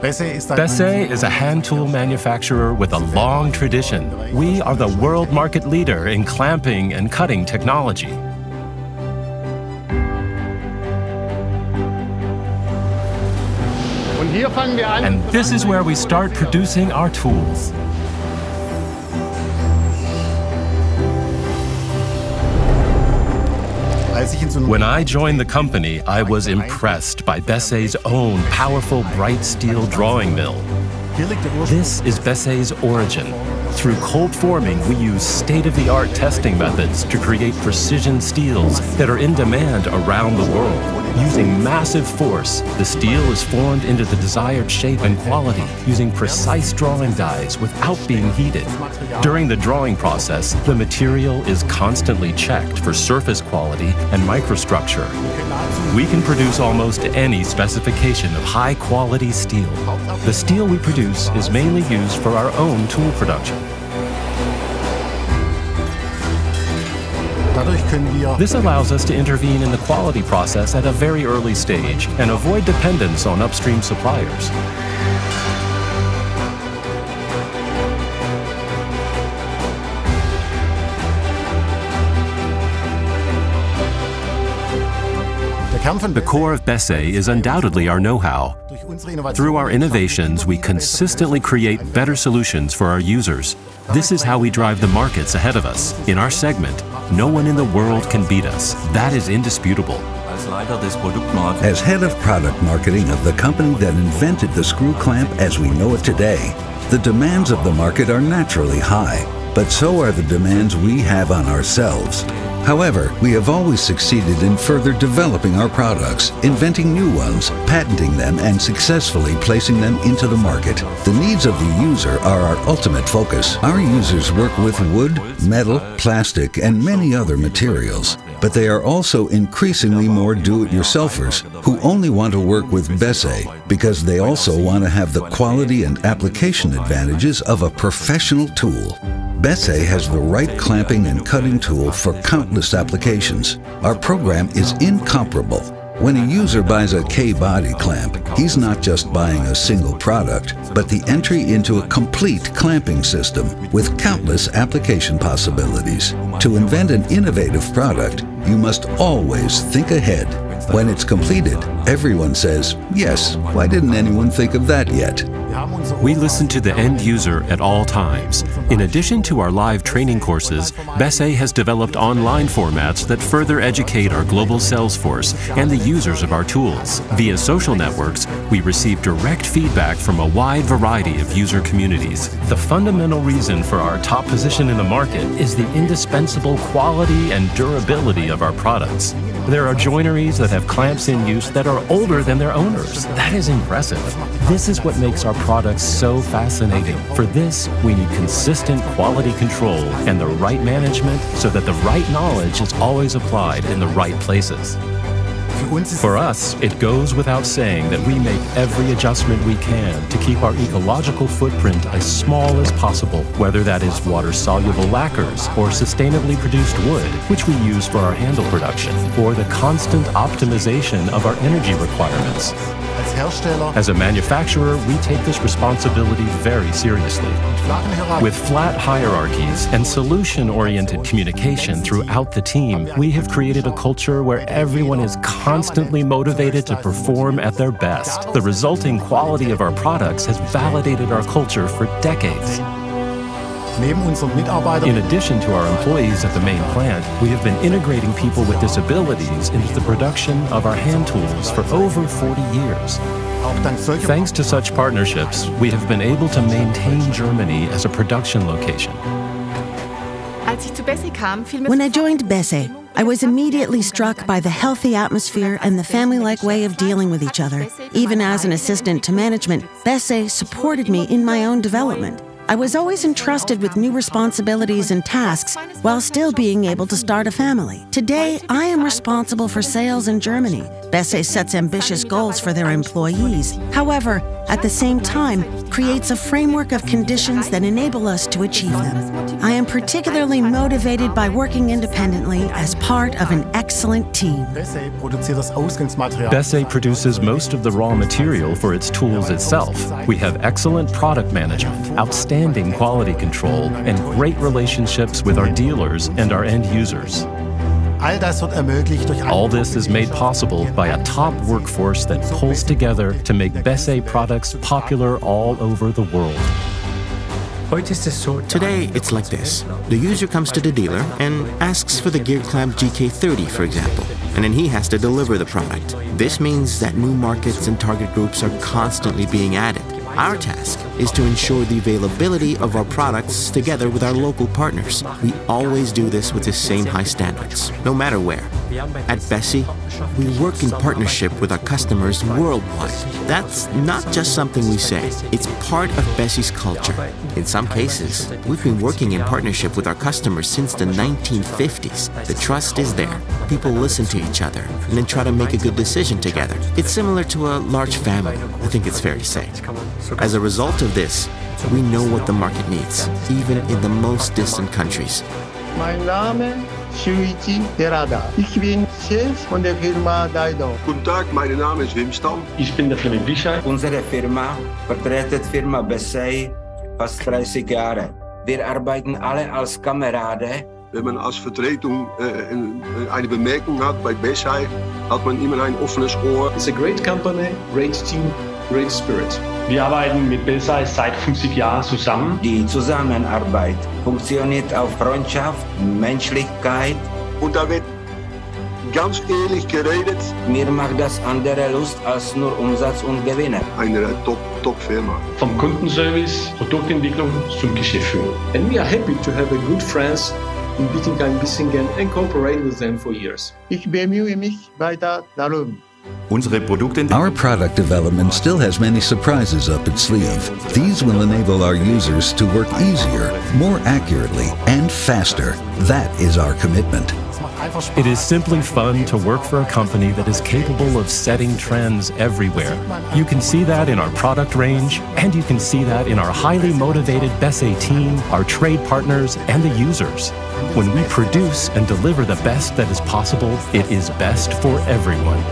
BESSEY is a hand tool manufacturer with a long tradition. We are the world market leader in clamping and cutting technology. And this is where we start producing our tools. When I joined the company, I was impressed by BESSEY's own powerful bright steel drawing mill. This is BESSEY's origin. Through cold forming, we use state-of-the-art testing methods to create precision steels that are in demand around the world. Using massive force, the steel is formed into the desired shape and quality using precise drawing dies without being heated. During the drawing process, the material is constantly checked for surface quality and microstructure. We can produce almost any specification of high-quality steel. The steel we produce is mainly used for our own tool production. This allows us to intervene in the quality process at a very early stage and avoid dependence on upstream suppliers. The core of BESSEY is undoubtedly our know-how. Through our innovations, we consistently create better solutions for our users. This is how we drive the markets ahead of us. In our segment, no one in the world can beat us. That is indisputable. As head of product marketing of the company that invented the screw clamp as we know it today, the demands of the market are naturally high, but so are the demands we have on ourselves. However, we have always succeeded in further developing our products, inventing new ones, patenting them, and successfully placing them into the market. The needs of the user are our ultimate focus. Our users work with wood, metal, plastic, and many other materials. But they are also increasingly more do-it-yourselfers who only want to work with BESSEY because they also want to have the quality and application advantages of a professional tool. BESSEY has the right clamping and cutting tool for countless applications. Our program is incomparable. When a user buys a K-body clamp, he's not just buying a single product, but the entry into a complete clamping system with countless application possibilities. To invent an innovative product, you must always think ahead. When it's completed, everyone says, "Yes, why didn't anyone think of that yet?" We listen to the end user at all times. In addition to our live training courses, BESSEY has developed online formats that further educate our global sales force and the users of our tools. Via social networks, we receive direct feedback from a wide variety of user communities. The fundamental reason for our top position in the market is the indispensable quality and durability of our products. There are joineries that have clamps in use that are older than their owners. That is impressive. This is what makes our products so fascinating. For this, we need consistent quality control and the right management so that the right knowledge is always applied in the right places. For us, it goes without saying that we make every adjustment we can to keep our ecological footprint as small as possible, whether that is water-soluble lacquers or sustainably produced wood, which we use for our handle production, or the constant optimization of our energy requirements. As a manufacturer, we take this responsibility very seriously. With flat hierarchies and solution-oriented communication throughout the team, we have created a culture where everyone is constantly motivated to perform at their best. The resulting quality of our products has validated our culture for decades. In addition to our employees at the main plant, we have been integrating people with disabilities into the production of our hand tools for over 40 years. Thanks to such partnerships, we have been able to maintain Germany as a production location. When I joined BESSEY, I was immediately struck by the healthy atmosphere and the family-like way of dealing with each other. Even as an assistant to management, BESSEY supported me in my own development. I was always entrusted with new responsibilities and tasks while still being able to start a family. Today, I am responsible for sales in Germany. BESSEY sets ambitious goals for their employees. However, at the same time, creates a framework of conditions that enable us to achieve them. I am particularly motivated by working independently as part of an excellent team. BESSEY produces most of the raw material for its tools itself. We have excellent product management, outstanding quality control, and great relationships with our dealers and our end users. All this is made possible by a top workforce that pulls together to make BESSEY products popular all over the world. Today, it's like this. The user comes to the dealer and asks for the gear clamp GK30, for example, and then he has to deliver the product. This means that new markets and target groups are constantly being added. Our task is to ensure the availability of our products together with our local partners. We always do this with the same high standards, no matter where. At BESSEY, we work in partnership with our customers worldwide. That's not just something we say, it's part of BESSEY's culture. In some cases, we've been working in partnership with our customers since the 1950s. The trust is there. People listen to each other and then try to make a good decision together. It's similar to a large family, I think it's fair to say. As a result of this, we know what the market needs, even in the most distant countries. Mein Name Shuichi Terada. Ich bin Chef von der Firma Daido. Guten Tag, mein Name ist Wim Stam. Ich bin der Flemming Bischer. Unsere Firma vertritt Firma BESSEY fast 30 Jahre. Wir arbeiten alle als Kameraden. Wenn man als Vertretung eine Bemerkung hat bei BESSEY, hat man immer ein offenes Ohr. It's a great company, great team, great spirit. Wir arbeiten mit BESSEY seit 50 Jahren zusammen. Die Zusammenarbeit funktioniert auf Freundschaft, Menschlichkeit. Und da wird ganz ehrlich geredet. Mir macht das andere Lust als nur Umsatz und Gewinne. Eine Top-Firma. Vom Kundenservice, Produktentwicklung zum Geschäftsführung. And we are happy to have a good friends in Bietigheim, Bissingen and cooperate with them for years. Ich bemühe mich weiter darum. Our product development still has many surprises up its sleeve. These will enable our users to work easier, more accurately, and faster. That is our commitment. It is simply fun to work for a company that is capable of setting trends everywhere. You can see that in our product range, and you can see that in our highly motivated BESSEY team, our trade partners, and the users. When we produce and deliver the best that is possible, it is best for everyone.